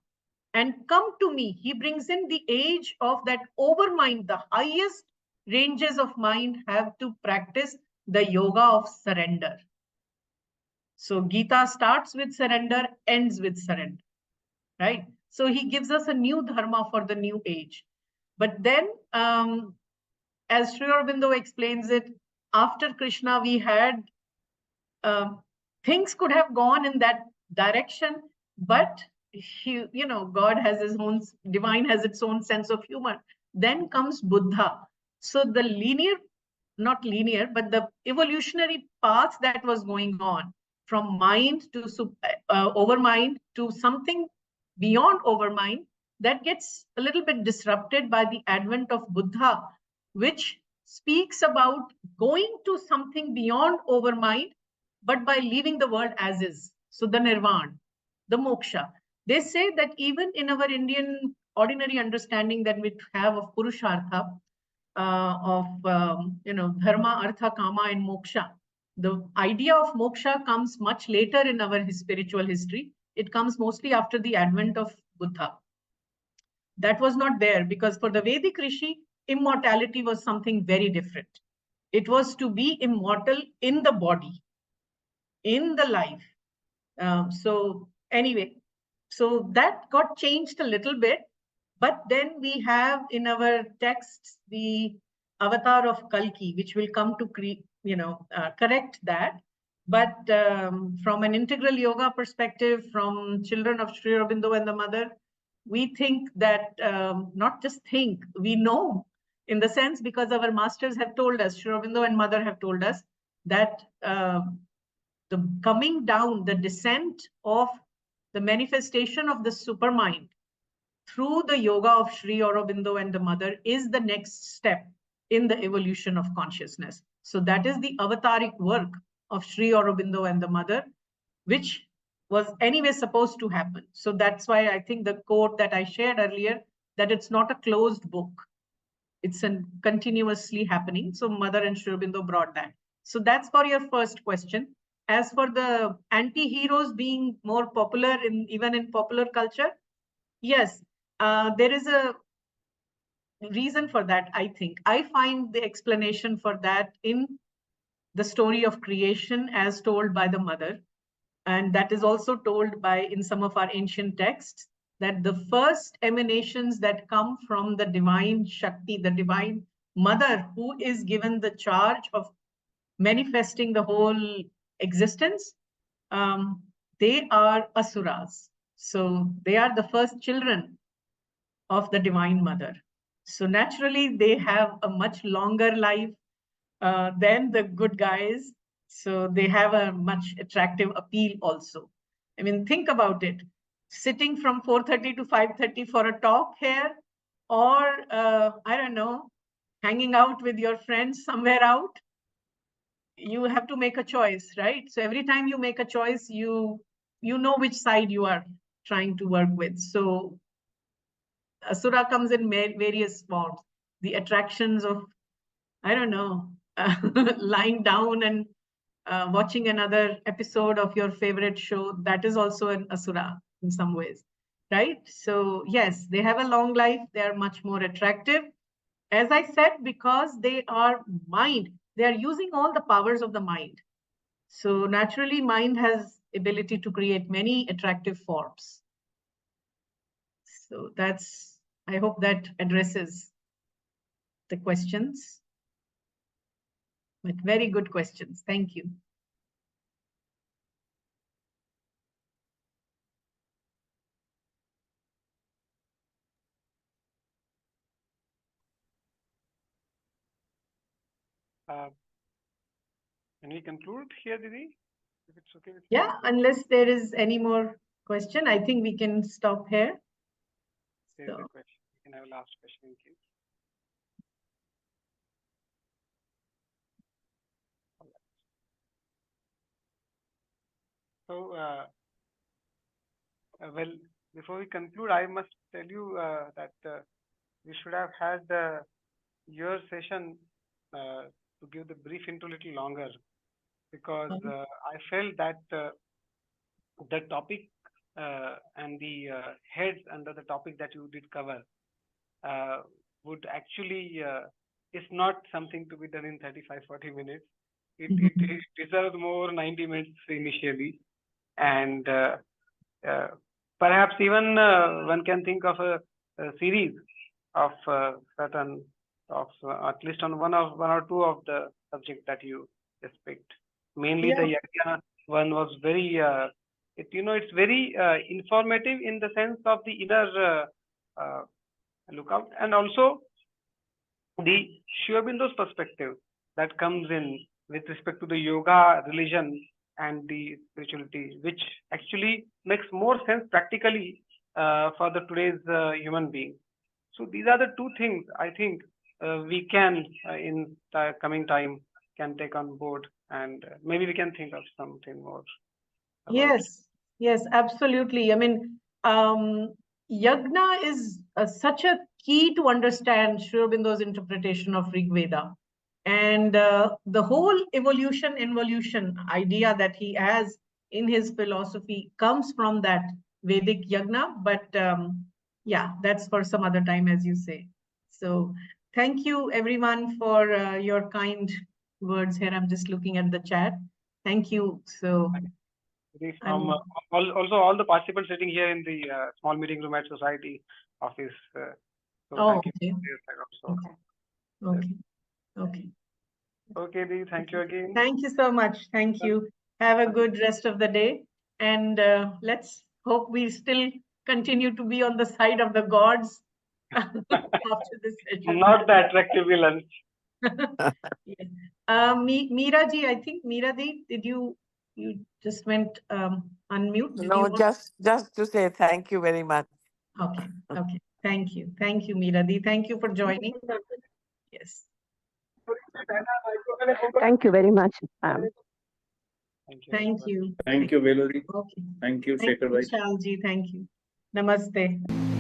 and come to me. He brings in the age of that overmind. The highest ranges of mind have to practice the yoga of surrender. So Gita starts with surrender, ends with surrender, right? So he gives us a new dharma for the new age. But then, as Sri Aurobindo explains it, after Krishna, we had things could have gone in that direction, but God has his own, divine has its own sense of humor. Then comes Buddha. So the not linear, but the evolutionary path that was going on from mind to overmind to something beyond overmind, that gets a little bit disrupted by the advent of Buddha, which speaks about going to something beyond overmind, but by leaving the world as is. So the nirvana, the moksha. They say that even in our Indian ordinary understanding that we have of purushartha, of dharma, artha, kama, and moksha. The idea of moksha comes much later in our spiritual history. It comes mostly after the advent of Buddha. That was not there because for the Vedic Rishi, immortality was something very different. It was to be immortal in the body, in the life. So anyway, so that got changed a little bit. But then we have in our texts the avatar of Kalki, which will come to correct that. But from an integral yoga perspective, from children of Sri Aurobindo and the mother, we think that not just think, we know in the sense because our masters have told us, Sri Aurobindo and mother have told us that the coming down, the descent of the manifestation of the supermind through the yoga of Sri Aurobindo and the mother is the next step in the evolution of consciousness. So that is the avataric work of Sri Aurobindo and the mother, which was anyway supposed to happen. So that's why I think the quote that I shared earlier, that it's not a closed book. It's continuously happening. So mother and Sri Aurobindo brought that. So that's for your first question. As for the anti-heroes being more popular even in popular culture, yes, there is a reason for that, I think. I find the explanation for that in the story of creation as told by the mother. And that is also told in some of our ancient texts, that the first emanations that come from the divine Shakti, the divine mother who is given the charge of manifesting the whole existence, they are asuras. So they are the first children of the Divine Mother. So naturally, they have a much longer life than the good guys. So they have a much attractive appeal also. I mean, think about it. Sitting from 4:30 to 5:30 for a talk here, or I don't know, hanging out with your friends somewhere out. You have to make a choice, right? So every time you make a choice, you know which side you are trying to work with. So Asura comes in various forms. The attractions of, I don't know, lying down and watching another episode of your favorite show, that is also an Asura in some ways, right? So yes, they have a long life. They are much more attractive. As I said, because they are mind, they are using all the powers of the mind. So naturally, mind has ability to create many attractive forms. So that's, I hope that addresses the questions. But very good questions. Thank you. Can we conclude here, Didi? If it's okay with you? you? Yeah, unless there is any more question, I think we can stop here. There's a question. We can have a last question in case. So, well, before we conclude, I must tell you that we should have had your session to give the brief intro a little longer, because I felt that the topic and the heads under the topic that you did cover would actually is not something to be done in 35-40 minutes. It deserves more 90 minutes initially, and perhaps even one can think of a series of certain talks, at least on one or two of the subjects that you just picked. Mainly the Yajna one was very, it's very informative in the sense of the inner lookout, and also the Sri Aurobindo's perspective that comes in with respect to the yoga, religion, and the spirituality, which actually makes more sense practically for the today's human being. So these are the two things I think we can in the coming time can take on board, and maybe we can think of something more. Yes, absolutely. I mean, Yajna is such a key to understand Sri Aurobindo's interpretation of Rig Veda. And the whole evolution idea that he has in his philosophy comes from that Vedic Yajna. But yeah, that's for some other time, as you say. So thank you, everyone, for your kind words here. I'm just looking at the chat. Thank you. So. From also all the participants sitting here in the small meeting room at Society office. So thank you. Okay, Dee, thank you again. Thank you so much. Thank you. Have a good rest of the day. And let's hope we still continue to be on the side of the gods after this session. Not the attractive villains. Yes. Meera ji, I think Meera ji, did you just went unmute? No, just to say thank you very much. Okay. Thank you, Meera ji. Thank you for joining. Yes. Thank you very much. Thank you. Thank you, Beloo ji. Okay. Thank you, Shekhar bhai. Vishal ji. Thank you. Namaste.